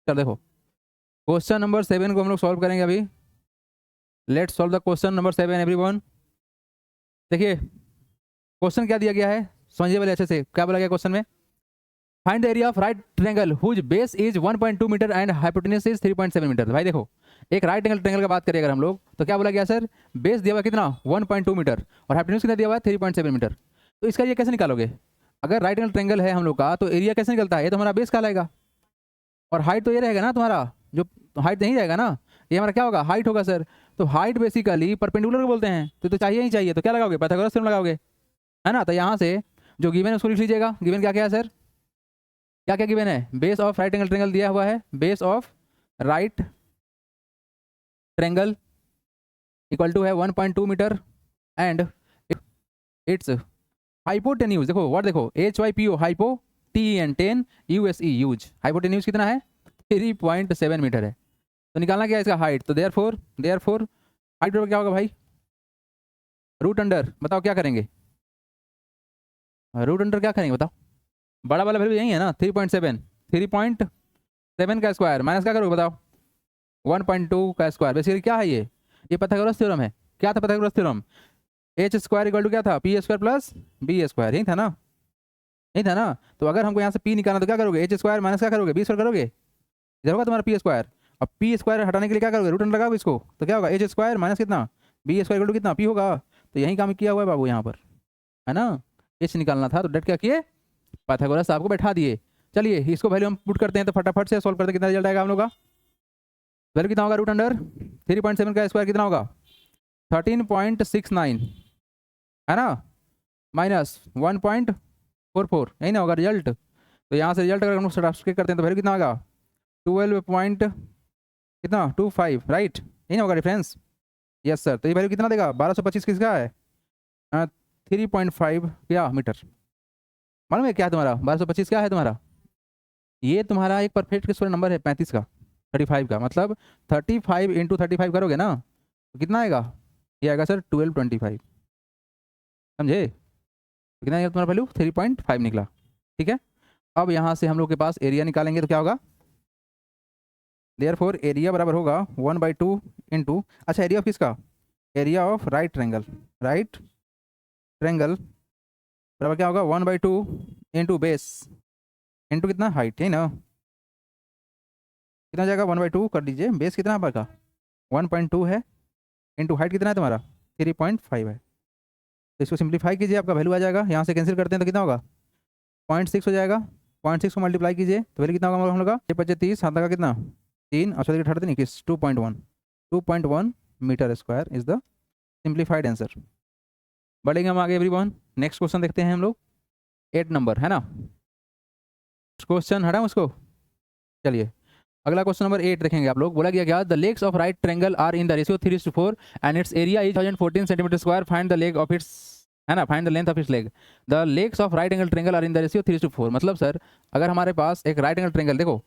चलो देखो, question number 7 को हम लोग सॉल्व करेंगे अभी। Let's solve the question number 7 everyone. देखिए क्वेश्चन क्या दिया गया है, समझिए पहले अच्छे से। क्या बोला गया क्वेश्चन में? Find the area of right triangle whose base is 1.2 metre and hypotenuse is 3.7 metre. भाई देखो, एक राइट एंगल ट्रायंगल का बात करें अगर हम लोग, तो क्या बोला गया सर? बेस दिया हुआ कितना? 1.2 मीटर और हाइपोटेन्यूज कितना दिया हुआ है? 3.7 मीटर। तो इसका ये कैसे निकालोगे? अगर राइट एंगल ट्रायंगल है हम लोग का, तो एरिया कैसे निकलता है? ये तो हमारा बेस कहलाएगा, और हाइट तो ये रहेगा ना तुम्हारा, जो हाइट नहीं रहेगा ना, ये हमारा क्या होगा? हाइट होगा सर। तो हाइट बेसिकली परपेंडिकुलर को बोलते हैं, तो चाहिए ही चाहिए। तो क्या लगाओगे? पाइथागोरस थ्योरम लगाओगे, है ना। तो यहाँ से जो गिवन है उसको लिख लीजिएगा। गिवन क्या क्या है सर? क्या क्या गिवन है? Base of right angle triangle दिया हुआ है, base of right triangle equal to है 1.2 मीटर एंड इट्स हाइपोटेन्यूज, देखो वर्ड देखो, HYPO hypo, TEN 10 USE use. Hypotenuse कितना है? 3.7 मीटर है। तो निकालना क्या है इसका? हाइट। तो देयरफॉर हाइट बराबर क्या होगा भाई? रूट अंडर, बताओ क्या करेंगे? रूट अंडर क्या करेंगे बताओ? बड़ा वाला वैल्यू यही है ना, 3.7। 3.7 का स्क्वायर माइनस क्या करोगे बताओ? 1.2 का स्क्वायर। बेसिकली क्या है ये पाइथागोरस थ्योरम है। क्या था Pythagoras theorem? H square equal to क्या था? P square plus B square, यही था ना, यही था ना। तो अगर हमको यहाँ से पी निकालना तो क्या करोगे? एच स्क्वायर माइनस क्या करोगे? बी स्क्वायर करोगे, इधर होगा तुम्हारा पी स्क्वायर। अब पी स्क्वायर हटाने के लिए क्या करोगे? रूट अंडर लगाओगे इसको, तो क्या होगा? एच स्क्वायर माइनस कितना? बी स्क्वायर इक्वल टू कितना? पी होगा। तो यही काम किया हुआ है बाबू यहाँ पर, है ना। एच निकालना था तो डायरेक्ट क्या किए? पाइथागोरस आपको बैठा दिए। चलिए इसको वैल्यू हम पुट करते हैं, तो फटाफट से सॉल्व करते हैं। कितना रिजल्ट आएगा हम लोग का? वैल्यू कितना होगा? रूट अंडर 3.7 का स्क्वायर कितना होगा? 13.69, है ना, माइनस 1.44, यही ना होगा रिजल्ट। तो यहाँ से रिजल्ट अगर हम लोग सब्सट्रैक्ट करते हैं तो वैल्यू कितना होगा? 12 पॉइंट कितना 25, राइट, यही ना होगा डिफरेंस। Yes sir. तो ये वैल्यू कितना देगा? 1225 किसका है? 3.5 क्या मीटर? मालूम है क्या है तुम्हारा? 1225 क्या है तुम्हारा? ये तुम्हारा एक परफेक्ट स्क्वायर नंबर है 35 का, 35 का मतलब 35 इंटू 35 करोगे ना, तो कितना आएगा? ये आएगा सर 1225, समझे? तो कितना आएगा तुम्हारा वैल्यू? 3.5 निकला। ठीक है, अब यहाँ से हम लोग के पास एरिया निकालेंगे तो क्या होगा? देयरफॉर एरिया बराबर होगा 1/2 इंटू, अच्छा एरिया ऑफ किसका? Area of right triangle, right triangle बराबर क्या होगा? 1/2 इंटू बेस इंटू कितना? हाइट, है ना। कितना हो जाएगा? 1/2 कर दीजिए, बेस कितना आपका? 1.2 है, इंटू हाइट कितना है तुम्हारा? 3.5 है। तो इसको सिंप्लीफाई कीजिए, आपका वैल्यू आ जाएगा। यहाँ से कैंसिल करते हैं तो कितना होगा? 0.6 हो जाएगा। 0.6 को मल्टीप्लाई कीजिए तो वैल्यू कितना होगा हम लोग का? 25 हाथ का कितना? 3 और सौ 38 नहीं किस 2.1 metre square is the simplified answer. बढ़ेंगे हम आगे एवरीवन। नेक्स्ट क्वेश्चन देखते हैं हम लोग, 8 नंबर, है ना। क्वेश्चन हटाऊं उसको? चलिए अगला क्वेश्चन नंबर 8 देखेंगे आप लोग। बोला गया क्या? The legs of right triangle are in the ratio 3:4 and its area is 1014 centimeter square. Find the leg of its, है ना, find the length of its leg. The legs of right angle triangle are in the ratio 3:4। मतलब sir अगर हमारे पास एक right angle triangle, देखो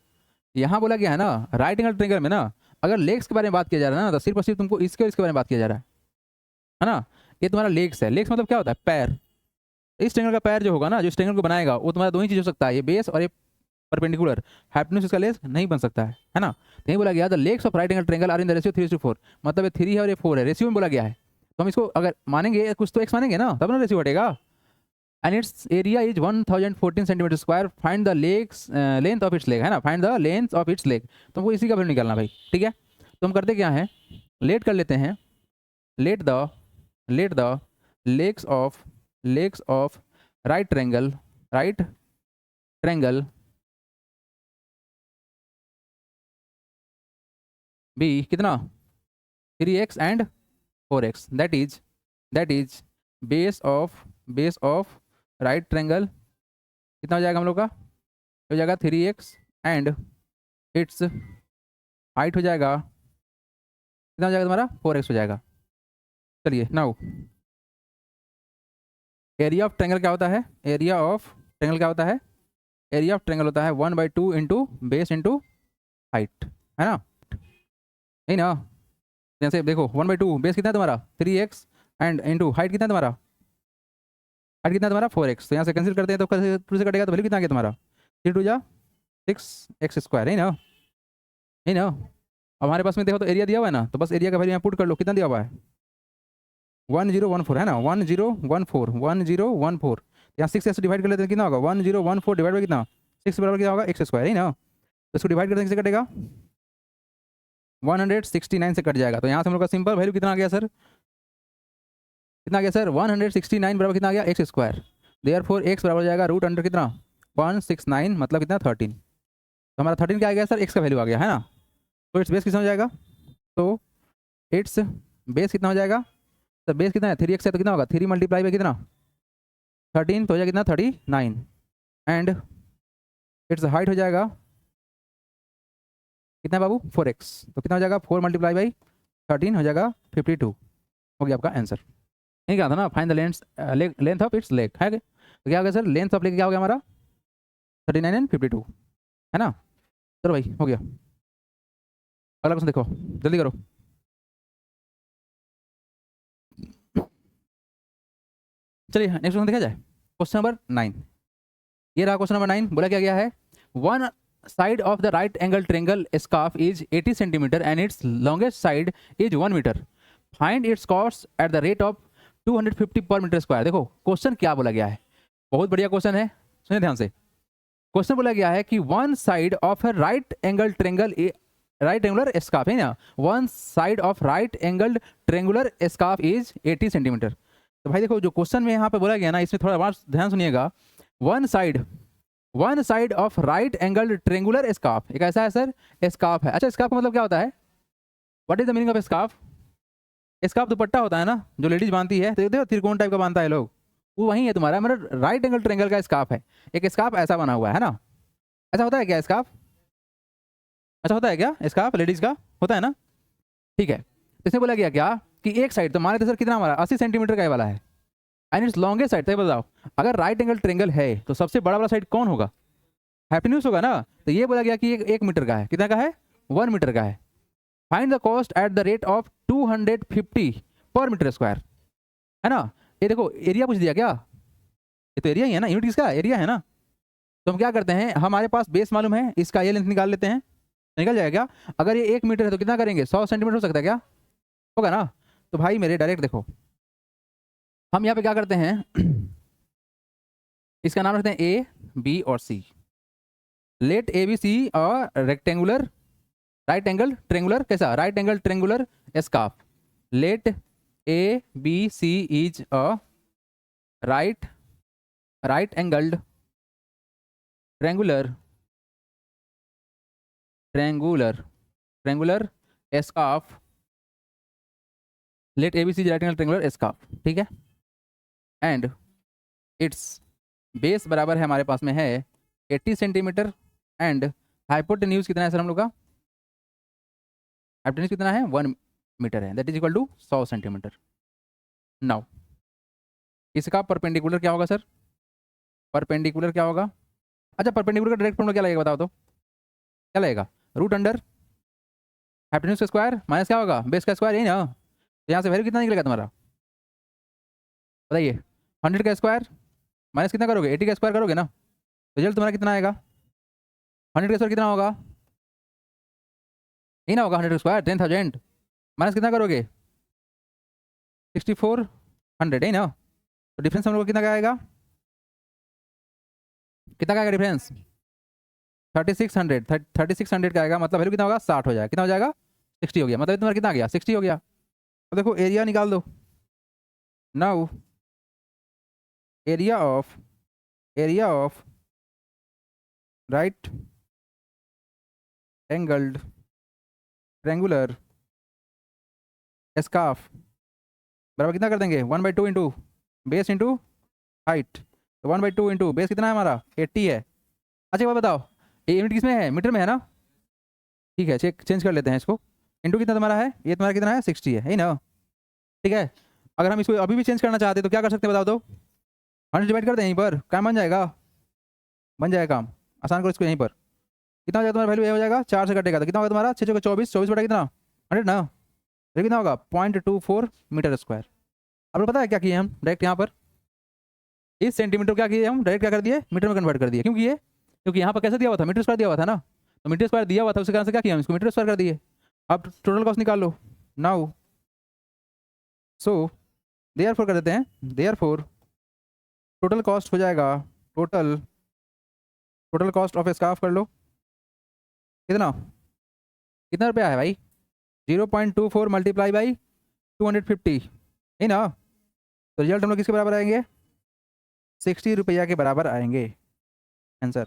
यहाँ बोला गया है ना, राइट एंगल ट्रायंगल में ना अगर लेग्स के बारे में बात किया जा रहा है ना, तो सिर्फ और सिर्फ तुमको इसके और इसके बारे में बात किया जा रहा है ना। ये तुम्हारा लेग्स है। लेग्स मतलब क्या होता है? पैर। इस ट्रायंगल का पैर जो होगा ना, जो इस ट्रायंगल को बनाएगा, वो तुम्हारा दो ही चीज हो सकता है, ये बेस और ये परपेंडिकुलर। हाइपोटेन्यूज इसका लेस नहीं बन सकता है ना। तो यही बोला गया the legs of right angle triangle are in the ratio 3:4। मतलब ये 3 है और ये 4 है, रेशियो में बोला गया है। तो हम इसको अगर मानेंगे, कुछ तो एक्स मानेंगे ना, तब ना रेशियो हटेगा। And its area is 1014 centimeter square. Find the legs length of its leg, है ना, find the length of its leg. तुमको इसी का वैल्यू निकालना भाई, ठीक है। तो हम करते क्या है, लेट कर लेते हैं, let the legs of right triangle be कितना? 3x and 4x, that is base of right triangle. कितना हो जाएगा हम लोग का? हो जाएगा 3x एंड इट्स हाइट हो जाएगा, कितना हो जाएगा तुम्हारा? 4x हो जाएगा। चलिए नाउ एरिया ऑफ ट्रायंगल क्या होता है? एरिया ऑफ ट्रायंगल क्या होता है? एरिया ऑफ ट्रायंगल होता है 1/2 इंटू बेस इंटू हाइट, है ना, नहीं ना। जैसे देखो 1/2 बेस कितना है तुम्हारा? 3x एंड इंटू हाइट कितना है तुम्हारा? हाइट कितना है तुम्हारा? 4x। तो यहाँ से कैंसिल करते हैं तो कैसे टू से कटेगा, तो वैल्यू कितना आ गया तुम्हारा? 3 2 जा 6x स्क्वायर, है ना। नहीं ना। अब हमारे पास में देखो तो एरिया दिया हुआ है ना, तो बस एरिया का वैल्यू यहाँ पुट कर लो, कितना दिया हुआ है 1014 है ना, 1014 यहाँ 6 से डिवाइड कर लेते हैं, कितना होगा 1014 डिवाइड बाई कितना 6 बराबर कितना होगा x स्क्वायर, है ना। तो इसको डिवाइड करते हैं किससे कटेगा 169 से कट जाएगा। तो यहाँ से हम लोग का सिंपल वैल्यू कितना आ गया सर, कितना आ गया सर 169 बराबर कितना आ गया एक्स स्क्वायर। देयरफॉर x बराबर हो जाएगा रूट अंडर कितना 169 मतलब कितना 13। तो हमारा 13 क्या आ गया सर, x का वैल्यू आ गया है ना। तो इट्स बेस कितना हो जाएगा, तो इट्स बेस कितना हो जाएगा, तो बेस कितना है 3x है, तो कितना होगा 3 मल्टीप्लाई बाई कितना 13, तो हो जाएगा कितना 39। एंड इट्स हाइट हो जाएगा कितना बाबू 4x, तो कितना हो जाएगा 4 मल्टीप्लाई बाई 13 हो जाएगा 52, हो गया आपका आंसर। नहीं कहा था ना find the length of its leg, है तो क्या हो गया सर, लेंथ ऑफ लेग क्या हो गया हमारा 39 एंड 52, है ना। चलो भाई हो गया, अगला क्वेश्चन देखो जल्दी करो। चलिए नेक्स्ट क्वेश्चन देखा जाए, क्वेश्चन नंबर 9। ये रहा क्वेश्चन नंबर 9, बोला क्या गया है, one side of the right angle triangle scarf is 80 centimeter and its longest side is 1 meter, find its cost at the rate of 250 per metre square. देखो question क्या बोला गया है, बहुत बढ़िया क्वेश्चन है, सुनिए ध्यान से। क्वेश्चन बोला गया है कि one side of A right angle triangle right angular scarf, है ना, one side of right angle triangular scarf is 80 centimetre. तो भाई देखो जो क्वेश्चन में यहाँ पे बोला गया ना, इसमें थोड़ा बार ध्यान सुनिएगा। One side of right angle triangular scarf, एक ऐसा है सर स्कार्फ है। अच्छा स्कार्फ का मतलब क्या होता है, what is the meaning of scarf. Scarf दुपट्टा होता है ना जो लेडीज बांधती है, तो देखो त्रिकोण टाइप का बांधता है लोग, वो वही है तुम्हारा, मतलब राइट एंगल ट्रेंगल का स्कार्फ है। एक स्कार्फ ऐसा बना हुआ है ना, ऐसा होता है क्या स्कार्फ, ऐसा होता है क्या स्कार्फ लेडीज का, होता है ना, ठीक है। तो इसमें बोला गया क्या कि एक साइड, तो मान लेते सर कितना हमारा 80 सेंटीमीटर का ये वाला है, एंड इट्स लॉन्गेस्ट साइड। तो बताओ अगर राइट एंगल ट्रेंगल है तो सबसे बड़ा वाला साइड कौन होगा, हाइपोटेन्यूज होगा ना। तो ये बोला गया कि एक मीटर का है, कितना का है 1 मीटर का है। Find the cost at the rate of 250 per metre square, है ना। ये देखो एरिया पूछ दिया क्या, ये तो एरिया ही है ना, यूनिट किसका एरिया है ना। तो हम क्या करते हैं, हमारे पास बेस मालूम है, इसका ये लेंथ निकाल लेते हैं, निकल जाएगा क्या। अगर ये 1 मीटर है तो कितना करेंगे 100 सेंटीमीटर हो सकता है क्या, होगा ना। तो भाई मेरे डायरेक्ट देखो हम यहाँ पे क्या करते हैं इसका नाम रखते हैं ए बी और सी। लेट ए बी सी और रेक्टेंगुलर राइट एंगल ट्रेंगुलर, कैसा right angle triangular scarf. Let A B C is a right angled triangular scarf. Let A B C right angle triangular scarf, ठीक है। And it's base बराबर है हमारे पास में है 80 centimeter and hypotenuse कितना है सर हम लोग का, हाइपोटेन्यूज कितना है 1 मीटर है, that is equal to 100 centimeter. Now इसका परपेंडिकुलर क्या होगा सर, परपेंडिकुलर क्या होगा। अच्छा परपेंडिकुलर का डायरेक्ट फॉर्मूला क्या लगेगा बताओ तो, क्या लगेगा रूट अंडर हाइपोटेन्यूज का स्क्वायर माइनस क्या होगा बेस का स्क्वायर, यही ना। तो यहाँ से वैल्यू कितना निकलेगा तुम्हारा बताइए, 100 का स्क्वायर माइनस कितना करोगे 80 का स्क्वायर करोगे ना, रिजल्ट तुम्हारा कितना आएगा 100 का स्क्वायर कितना होगा, यही ना होगा 100 का स्क्वायर 10,000 माइनस कितना करोगे 6400, यही ना। तो डिफरेंस हम लोग को कितना का आएगा, कितना का आएगा डिफरेंस 3600 का आएगा, मतलब वैल्यू कितना होगा 60 हो जाएगा, कितना हो जाएगा 60 हो गया, मतलब तुम्हारा कितना आ गया 60 हो गया। अब देखो एरिया निकाल दो, now area of right angled triangular scarf बराबर कितना कर देंगे 1/2 इंटू बेस इंटू हाइट। तो 1/2 इंटू बेस कितना है हमारा 80 है। अच्छा एक बात बताओ ये यूनिट किसमें है मीटर में है ना, ठीक है चेंज कर लेते हैं इसको, इंटू कितना तुम्हारा है, ये तुम्हारा कितना है 60 है, यही ना, ठीक है। अगर हम इसको अभी भी चेंज करना चाहते हैं तो क्या कर सकते हैं बताओ तो, 100 डिवाइड कर दें यहीं पर, काम बन जाएगा, बन जाएगा काम, आसान करो इसको यहीं पर। कितना हो जाएगा तुम्हारा वैल्यू, ये हो जाएगा 4 से कटेगा तो कितना होगा तुम्हारा 6 24 24 बटा कितना 100 ना, तो कितना होगा 0.24 मीटर स्क्वायर। अब पता है क्या किए हम डायरेक्ट यहाँ पर इस सेंटीमीटर क्या किए हम डायरेक्ट क्या कर दिए मीटर में कन्वर्ट कर दिए, क्योंकि यहाँ पर कैसे दिया हुआ था मीटर स्क्वायर दिया हुआ था ना, तो मीटर स्क्वायर दिया हुआ था, उसके कारण से क्या किया हम इसको मीटर स्क्वायर कर दिए। अब टोटल कॉस्ट निकाल लो नाउ। सो देयरफॉर कर देते हैं, देयरफॉर टोटल कॉस्ट हो जाएगा, टोटल कॉस्ट ऑफ स्कार्फ कर लो, कितना कितना रुपया है भाई, 0.24 मल्टीप्लाई बाई 250 है ना। तो रिजल्ट हम लोग किसके बराबर आएंगे, 60 रुपया के बराबर आएंगे आंसर।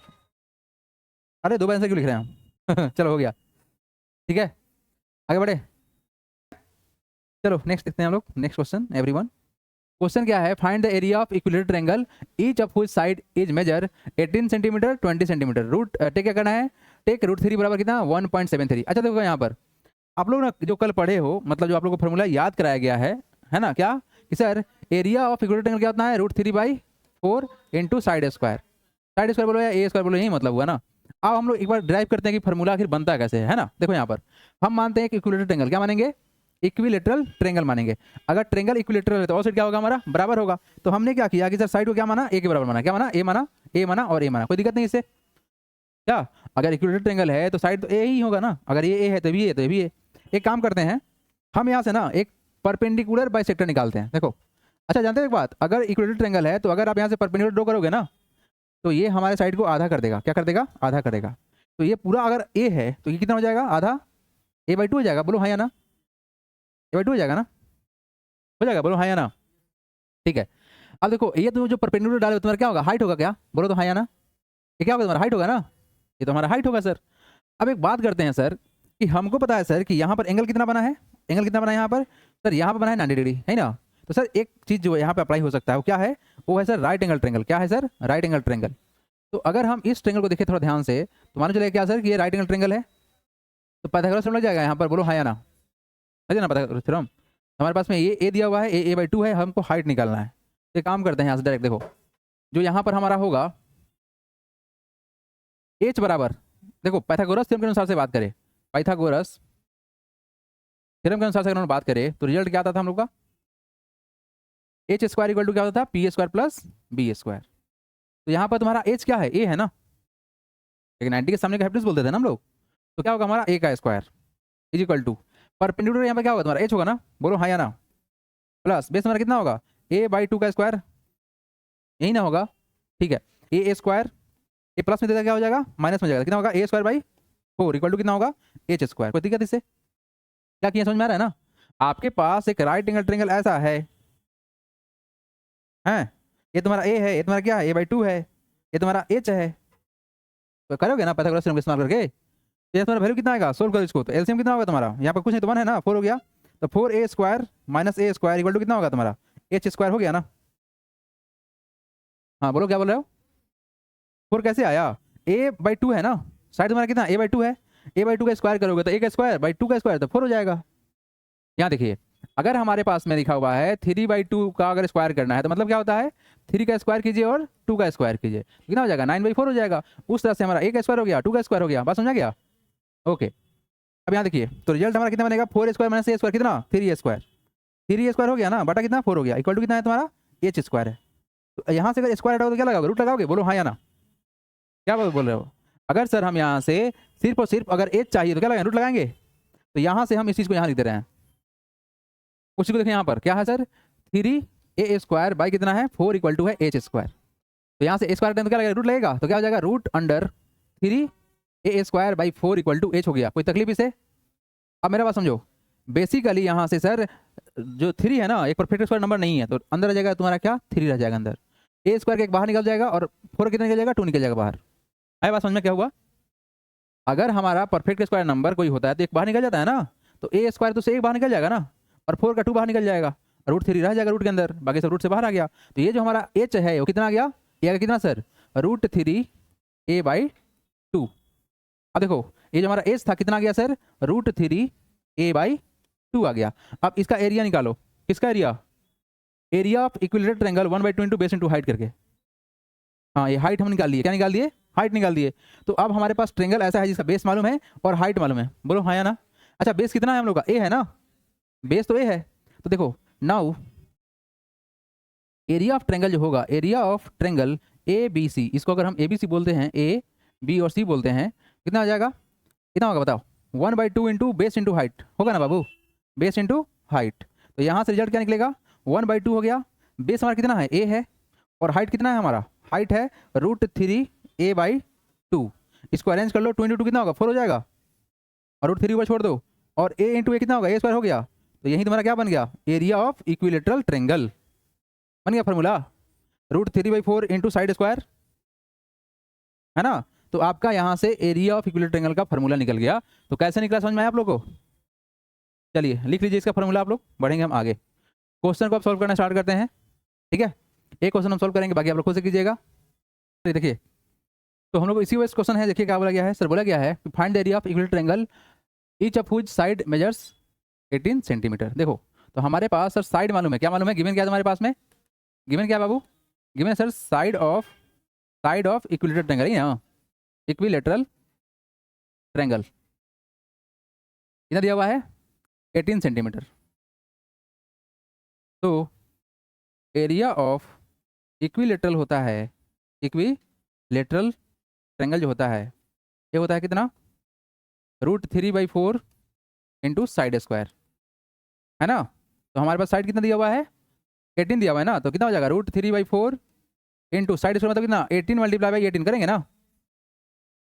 अरे दो बार आंसर क्यों लिख रहे हैं हम चलो हो गया, ठीक है आगे बढ़े। चलो नेक्स्ट देखते हैं हम लोग, नेक्स्ट क्वेश्चन एवरीवन। क्वेश्चन क्या है, find the area of equilateral triangle each of which side is measure 18 centimeter 20 centimeter. Root take क्या करना है, टेक √3 बराबर कितना 1.73। अच्छा देखो यहाँ पर आप लोग ना जो कल पढ़े हो, मतलब जो आप लोग को फॉर्मूला याद कराया गया है ना, क्या कि sir area of equilateral triangle क्या होता है, √3/4 इंटू साइड स्क्वायर बोलो या ए स्क्वायर बोलो, यही मतलब हुआ ना। अब हम लोग एक बार ड्राइव करते हैं कि फॉर्मूला आखिर बनता कैसे है ना। देखो यहाँ पर हम मानते हैं कि इक्विलेटरल ट्रायंगल क्या मानेंगे, इक्विलेटरल ट्रायंगल मानेंगे। अगर ट्रायंगल इक्विलेटरल है तो ऑपोजिट क्या होगा हमारा, बराबर होगा। तो हमने क्या किया कि सर साइड को क्या माना, ए के बराबर माना, क्या माना, ए माना, ए माना और ए माना, कोई दिक्कत नहीं इससे। क्या अगर इक्विलेटरल ट्रायंगल है तो साइड तो ए ही होगा ना, अगर ये ए है तो भी ए, तो ये भी ए। एक काम करते हैं हम यहाँ से ना एक परपेंडिकुलर बाइसेक्टर निकालते हैं। देखो अच्छा जानते हो एक बात, अगर इक्विलेटरल ट्रायंगल है तो अगर आप यहाँ से परपेंडिकुलर ड्रॉ करोगे ना तो ये हमारे साइड को आधा कर देगा, क्या कर देगा, आधा करेगा। तो ये पूरा अगर ए है तो ये कितना हो जाएगा, आधा a/2 हो जाएगा, बोलो हाँ या ना, a/2 हो जाएगा ना, हो जाएगा, बोलो हाँ या ना, ठीक है। अब देखो ये तो जो परपेंडिकुलर डाले तुम्हारा क्या होगा, हाइट होगा, क्या बोलो तो हाँ या ना, ये क्या होगा तुम्हारा हाइट होगा ना, ये तो हमारा हाइट होगा सर। अब एक बात करते हैं सर कि हमको पता है सर कि यहाँ पर एंगल कितना बना है, एंगल कितना बना है यहाँ पर सर, यहाँ पर बना है 90 डिग्री है ना। तो सर एक चीज़ जो यहाँ पे अप्लाई हो सकता है वो क्या है, वो है सर राइट एंगल ट्रायंगल। क्या है सर, राइट एंगल ट्रायंगल। तो अगर हम इस ट्रायंगल को देखें थोड़ा ध्यान से तो मानो चले क्या सर कि ये राइट एंगल ट्रायंगल है, तो पाइथागोरस थ्योरम लग जाएगा यहाँ पर, बोलो हाँ या ना, लग जाए ना पाइथागोरस थ्योरम। हमारे पास में ये ए दिया हुआ है, a/2 है, हमको हाइट निकालना है। तो काम करते हैं यहाँ से डायरेक्ट, देखो जो यहाँ पर हमारा होगा h बराबर, देखो पाइथागोरस थ्योरम के अनुसार से बात करें, पाइथागोरस थ्योरम के अनुसार से अगर हम बात करें तो रिजल्ट क्या आता था हम लोग का, h स्क्वायर इक्वल टू क्या होता था, p square plus b square. तो यहाँ पर तुम्हारा h क्या है, a है ना, लेकिन 90 के सामने का हाइपोटेनस बोलते थे ना हम लोग। तो क्या होगा हमारा a का square is equal to perpendicular यहाँ पर क्या होगा तुम्हारा h होगा ना, बोलो हाँ या ना, प्लस बेस हमारा कितना होगा a/2 का स्क्वायर, यही ना होगा, ठीक है। ए स्क्वायर ये प्लस में देगा क्या हो जाएगा, माइनस में जाएगा, कितना होगा a²/4 इक्वल टू कितना होगा h स्क्वायर। कोई दिक्कत इससे, क्या किया समझ में आ रहा है ना। आपके पास एक राइट एंगल ट्रायंगल ऐसा है, हैं ये तुम्हारा a है, ये तुम्हारा क्या है a/2 है, ये तुम्हारा h है। तो करोगे ना पाइथागोरस थ्योरम इस्तेमाल करके, तो ये तुम्हारा वैल्यू कितना आएगा, सोल्व करो इसको, तो एलसीएम कितना होगा तुम्हारा, यहाँ पर कुछ नहीं तो 1 है ना, 4 हो गया। तो 4a² minus a square equal to कितना होगा तुम्हारा h स्क्वायर हो गया ना। हाँ बोलो क्या बोल रहे हो, 4 कैसे आया, a/2 है ना, साइड तुम्हारा कितना a/2 है, a/2 का स्क्वायर करोगे तो a का स्क्वायर बाई 2 का स्क्वायर तो 4 हो जाएगा। यहाँ देखिए अगर हमारे पास में लिखा हुआ है 3/2 का अगर स्क्वायर करना है तो मतलब क्या होता है 3 का स्क्वायर कीजिए और 2 का स्क्वायर कीजिए, कितना हो जाएगा 9/4 हो जाएगा। उस तरह से हमारा a का स्क्वायर हो गया, 2 का स्क्वायर हो गया, बात समझा गया, ओके। अब यहाँ देखिए तो रिजल्ट हमारा कितना बनेगा, 4a² माइनस a स्क्वायर कितना 3a² हो गया ना, बटा कितना 4 हो गया, इक्वल टू कितना है तुम्हारा h स्क्वायर है। तो यहाँ से अगर स्क्वायर हटाओ तो क्या लगाओगे, रूट लगाओगे, बोलो हाँ या ना, क्या बोल रहे हो। अगर सर हम यहाँ से सिर्फ और सिर्फ अगर h चाहिए तो क्या लगाएंगे, रूट लगाएंगे। तो यहाँ से हम इस चीज़ को यहाँ लिख दे रहे हैं, उसी को देखें यहाँ पर क्या है सर 3a² बाई कितना है 4 इक्वल टू है h स्क्वायर। तो यहाँ से a स्क्वायर तो क्या लगेगा, रूट लगेगा, तो क्या हो जाएगा √3a² by 4 equal to h हो गया। कोई तकलीफ इसे, अब मेरा बात समझो, बेसिकली यहाँ से सर जो 3 है ना एक परफेक्ट स्क्वायर नंबर नहीं है, तो अंदर रह जाएगा तुम्हारा क्या 3 रह जाएगा अंदर, a स्क्वायर के एक बाहर निकल जाएगा और 4 कितना निकल जाएगा 2 निकल जाएगा बाहर। आए बात समझ में क्या हुआ, अगर हमारा परफेक्ट स्क्वायर नंबर कोई होता है तो एक बाहर निकल जाता है ना, तो a स्क्वायर तो से एक बाहर निकल जाएगा ना, और 4 का 2 बाहर निकल जाएगा, √3 रह जाएगा रूट के अंदर, बाकी सब रूट से बाहर आ गया। तो ये जो हमारा h है वो कितना आ गया, ये आ गया कितना सर √3a/2। अब देखो ये जो हमारा h था कितना आ गया सर √3a/2 आ गया। अब इसका एरिया निकालो, किसका area, area of equilateral triangle 1/2 into base into height करके। हाँ ये हाइट हम निकाल लिए, क्या निकाल दिए, हाइट निकाल दिए। तो अब हमारे पास ट्रायंगल ऐसा है जिसका बेस मालूम है और हाइट मालूम है, बोलो हाँ या ना। अच्छा बेस कितना है हम लोग का, a है ना, बेस तो a है। तो देखो नाउ एरिया ऑफ ट्रायंगल जो होगा, एरिया ऑफ ट्रायंगल ABC, इसको अगर हम ABC बोलते हैं, A B और C बोलते हैं, कितना आ जाएगा कितना होगा बताओ, 1/2 इंटू बेस इंटू हाइट होगा ना बाबू, बेस इंटू हाइट। तो यहाँ से रिजल्ट क्या निकलेगा, 1/2 हो गया, बेस हमारा कितना है a है, और हाइट कितना है हमारा, हाइट है √3a/2। इसको अरेंज कर लो, 2 इंटू 2 कितना होगा, 4 हो जाएगा, और √3 ऊपर छोड़ दो, और a इंटू ए कितना होगा, a² हो गया। तो यही तुम्हारा क्या बन गया, एरिया ऑफ इक्विलेटरल ट्रेंगल बन गया फॉर्मूला, √3/4 इंटू साइड स्क्वायर, है ना। तो आपका यहाँ से एरिया ऑफ इक्विलेटरल ट्रेंगल का फॉर्मूला निकल गया। तो कैसे निकला समझ में आया आप लोगों को? चलिए लिख लीजिए इसका फॉर्मूला, आप लोग बढ़ेंगे हम आगे, क्वेश्चन को आप सॉल्व करना स्टार्ट करते हैं। ठीक है, एक क्वेश्चन हम सॉल्व करेंगे, बाकी आप लोग खुद से कीजिएगा। देखिए, तो हम लोग इसी वजह क्वेश्चन है, देखिए क्या बोला गया है सर, बोला गया है find the area of equilateral triangle each of which side measures 18 centimetre. देखो, तो हमारे पास सर साइड मालूम है, क्या मालूम है, गिवन क्या है तुम्हारे पास में, गिवन क्या है बाबू, गिवन है sir side of equilateral triangle ही ना, इक्विलेटरल ट्रायंगल कितना दिया हुआ है, 18 सेंटीमीटर। तो एरिया ऑफ इक्विलेटरल होता है, इक्विलेटरल ट्रायंगल जो होता है ये होता है कितना, √3/4 इंटू साइड स्क्वायर, है ना। तो हमारे पास साइड कितना दिया हुआ है, 18 दिया हुआ है ना, तो कितना हो जाएगा, √3/4 इंटू साइड स्क्वायर मतलब कितना, 18 मल्टीप्लाई बाई 18 करेंगे ना,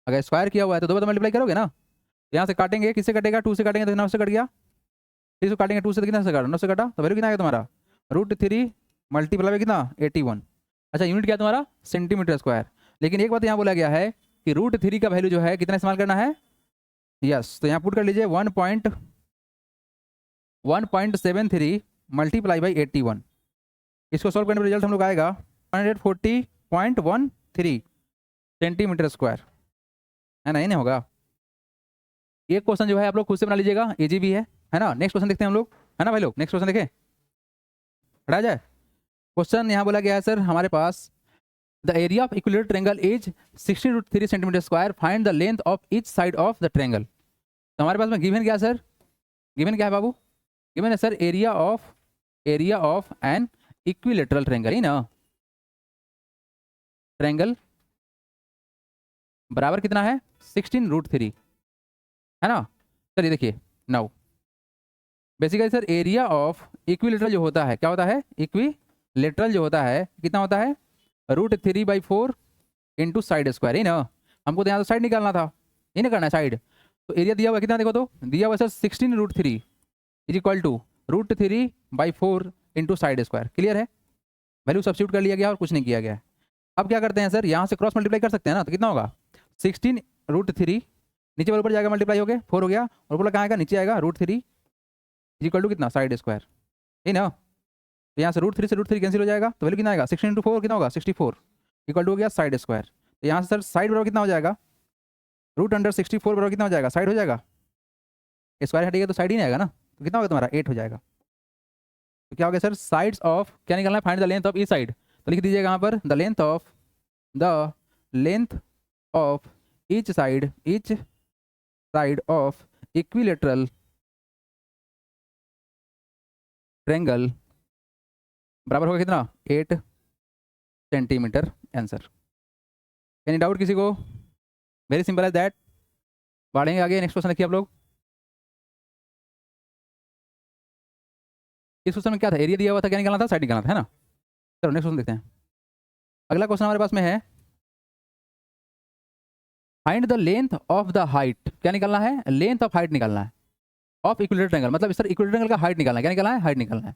अगर स्क्वायर किया हुआ है तो 2 बार मल्टीप्लाई करोगे ना। तो यहाँ से काटेंगे, किससे कटेगा, 2 से काटेंगे तो 9 से कट गया, फिर इसको काटेंगे 2 से तो कितना से काटा, 9 से काटा, तो वैल्यू कितना आएगा तुम्हारा, √3 मल्टीप्लाई बाई कितना, 81। अच्छा यूनिट क्या है तुम्हारा, सेंटीमीटर स्क्वायर। लेकिन एक बात यहाँ बोला गया है कि √3 का वैल्यू जो है कितना इस्तेमाल करना है, यस, तो यहाँ पुट कर लीजिए 1.73 मल्टीप्लाई बाई 81। इसको सॉल्व करने पर रिजल्ट हम लोग आएगा 140.13 सेंटीमीटर स्क्वायर, है ना, ये नहीं होगा। एक क्वेश्चन जो है आप लोग खुद से बना लीजिएगा, इजी भी है ना। नेक्स्ट क्वेश्चन देखते हैं हम लोग, है ना भाई लोग, नेक्स्ट क्वेश्चन देखें, पढ़ा जाए। क्वेश्चन यहाँ बोला गया है सर हमारे पास, the area of equilateral triangle is 16√3 centimetre square, find the length of each side of the triangle. तो हमारे पास में गिवन क्या है सर, गिवन क्या है बाबू, गिवन है sir area of an equilateral triangle ही ना, ट्रायंगल बराबर कितना है 16√3, है ना। चलिए देखिए now, basically sir area of equilateral जो होता है क्या होता है, इक्विलेटरल जो होता है कितना होता है, √3/4 इंटू साइड स्क्वायर ही ना। हमको तो यहाँ तो साइड निकालना था, ये ना करना है साइड। तो एरिया दिया हुआ कितना, देखो तो दिया हुआ sir 16√3 is equal to √3/4 into side square, clear है। वैल्यू सब्स्टिट्यूट कर लिया गया और कुछ नहीं किया गया। अब क्या करते हैं सर, यहाँ से क्रॉस मल्टीप्लाई कर सकते हैं ना, तो कितना होगा 16√3, नीचे वाले ऊपर जाएगा मल्टीप्लाई हो गया 4 हो गया, और ऊपर कहाँ आएगा, नीचे आएगा √3 इज इक्वल टू कितना, साइड स्क्वायर है ना। तो यहाँ से √3 से √3 कैंसिल हो जाएगा, तो वैल्यू कितना आएगा 16 × 4 कितना होगा 64 इक्वल टू हो गया साइड स्क्वायर। तो यहाँ से सर साइड बराबर कितना हो जाएगा, √64 बराबर कितना हो जाएगा, साइड हो जाएगा, स्क्वायर हटेगा तो साइड ही नहीं आएगा ना, तो कितना होगा तुम्हारा 8 हो जाएगा। तो क्या हो गया सर, साइड्स ऑफ क्या निकलना है, find the length of each side. तो लिख दीजिएगा यहाँ पर the length of each side of equilateral triangle बराबर होगा कितना 8 सेंटीमीटर, आंसर। एनी डाउट किसी को, वेरी सिंपल एज दैट। बढ़ेंगे आगे, नेक्स्ट क्वेश्चन देखिए आप लोग। इस क्वेश्चन में क्या था, एरिया दिया हुआ था, क्या निकालना था, साइड निकालना था, है ना। चलो नेक्स्ट क्वेश्चन देखते हैं। अगला क्वेश्चन हमारे पास में है, find the length of the height, क्या निकालना है, लेंथ ऑफ हाइट निकालना है, ऑफ इक्विलेटरल ट्रायंगल, मतलब सर इक्विलेटरल ट्रायंगल का हाइट निकालना है, क्या निकालना है, हाइट निकालना है,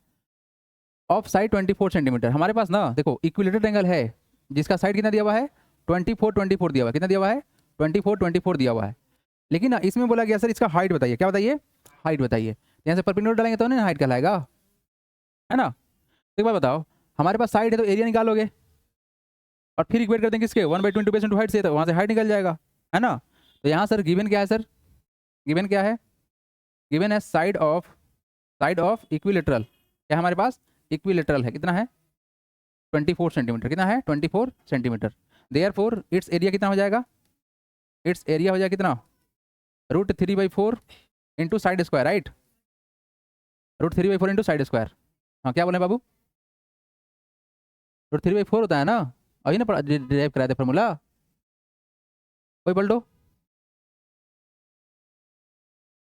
ऑफ साइड 24 सेंटीमीटर। हमारे पास ना देखो इक्विलेटरल ट्रायंगल है जिसका साइड कितना दिया हुआ है 24 दिया हुआ है, कितना दिया हुआ है 24 दिया हुआ है। लेकिन ना इसमें बोला गया सर इसका हाइट बताइए, क्या बताइए, हाइट बताइए। यहाँ से परपेंडिकुलर डालेंगे तो नहीं हाइट कहलाएगा, है ना। तो एक बार बताओ, हमारे पास साइड है तो एरिया निकालोगे, और फिर इक्वेट कर देंगे किसके 1/22 बेस इंटू हाइट से, तो वहाँ से हाइट निकल जाएगा, है ना। तो यहाँ सर गिवन क्या है सर, गिवन क्या है, गिवन है साइड ऑफ इक्विलेटरल, क्या हमारे पास इक्विलेटरल है, कितना है 24 सेंटीमीटर, कितना है 24 सेंटीमीटर। देयरफॉर इट्स एरिया कितना हो जाएगा, इट्स एरिया हो जाएगा कितना √3/4 into side square, right, √3/4 into side square. हाँ क्या बोले बाबू, √3/4 होता है ना, अभी ना डिराइव कराए थे फॉर्मूला, कोई पलटो,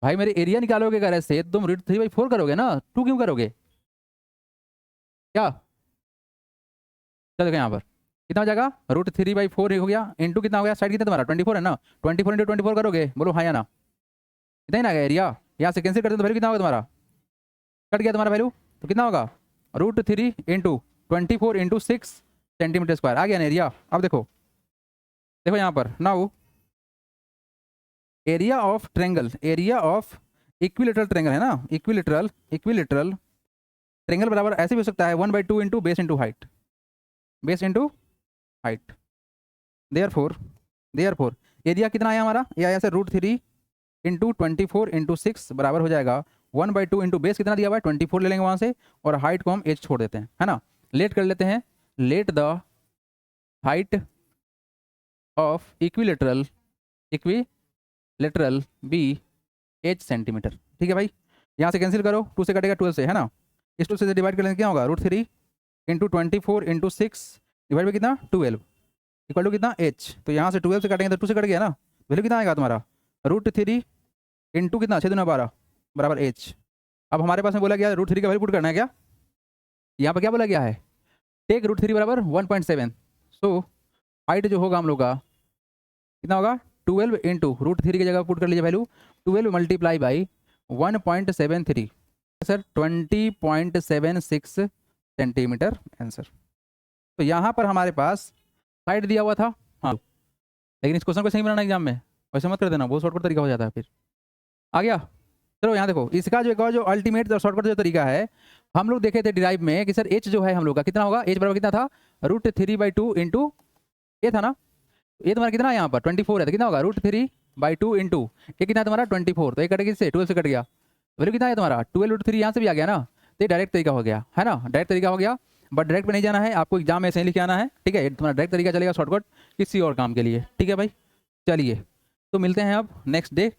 भाई मेरे एरिया निकालोगे अगर ऐसे तो तुम √3/4 करोगे ना, 2 क्यों करोगे क्या? चलो देखो यहाँ पर कितना हो जाएगा, √3/4 हो गया, इंटू कितना हो गया, साइड कितना तुम्हारा 24 है ना, 24 इंटू 24 करोगे, बोलो हाँ या ना, कितना ही ना गया एरिया। यहाँ से कैंसिल करते तो वैल्यू कितना होगा तुम्हारा, कट गया तुम्हारा वैल्यू, तो कितना होगा √3 इंटू 24 इंटू 6 सेंटीमीटर स्क्वायर आ गया ना एरिया। अब देखो देखो यहाँ पर now area of triangle, area of equilateral triangle है ना, इक्विलेटरल ट्रेंगल बराबर ऐसे भी हो सकता है 1/2 into base into height, base into height. Therefore area कितना आया हमारा, ये आया सर √3 इंटू 24 इंटू 6 बराबर हो जाएगा 1/2 इंटू बेस कितना दिया हुआ है 24 ले लेंगे वहाँ से, और हाइट को हम h छोड़ देते हैं, है ना। लेट कर लेते हैं, let the height of equilateral be h centimeter. ठीक है भाई, यहाँ से कैंसिल करो, 2 से कटेगा 12 से, है ना, इस 2 से डिवाइड कर लेंगे क्या होगा √3 इंटू 24 इंटू 6 डिवाइड में कितना 12 इक्वल टू कितना h, तो यहाँ से 12 से काटेंगे तो 2 से कट गया ना, वैल्यू कितना आएगा तुम्हारा √3 इंटू कितना 6 दूना 12 बराबर h। अब हमारे पास में बोला गया √3 का वैल्यू पुट करना है क्या, यहाँ पर क्या बोला गया है, टेक √3 बराबर 1.7, सो हाइट जो होगा हम लोग का कितना होगा 12 इंटू √3 की जगह पुट कर लीजिए value 12 multiply by 1.73 sir 20.76 centimetre answer. तो यहाँ पर हमारे पास साइड दिया हुआ था, हाँ, लेकिन इस क्वेश्चन को सही बनाना एग्जाम में, वैसे मत कर देना, बहुत शॉर्टकट तरीका हो जाता है फिर। आ गया, चलो यहाँ देखो इसका जो एक और जो अल्टीमेट और शॉर्टकट जो तरीका है, हम लोग देखे थे डिराइव में कि सर h जो है हम लोग का कितना होगा, h बराबर कितना था √3/2 इंटू ये था ना, ये तुम्हारा कितना है यहाँ पर 24 है, तो कितना होगा √3/2 इंटू ये कितना है तुम्हारा 24, तो ये कटेगा इससे 12 से कट गया, वैल्यू कितना है तुम्हारा 12 √3 यहाँ से भी आ गया ना, तो ये डायरेक्ट तरीका हो गया, है ना, डायरेक्ट तरीका हो गया, बट डायरेक्ट पे नहीं जाना है, आपको एग्जाम में ऐसे ही लिखे आना है, ठीक है, तुम्हारा डायरेक्ट तरीका चलेगा शॉर्टकट किसी और काम के लिए, ठीक है भाई। चलिए तो मिलते हैं अब नेक्स्ट डे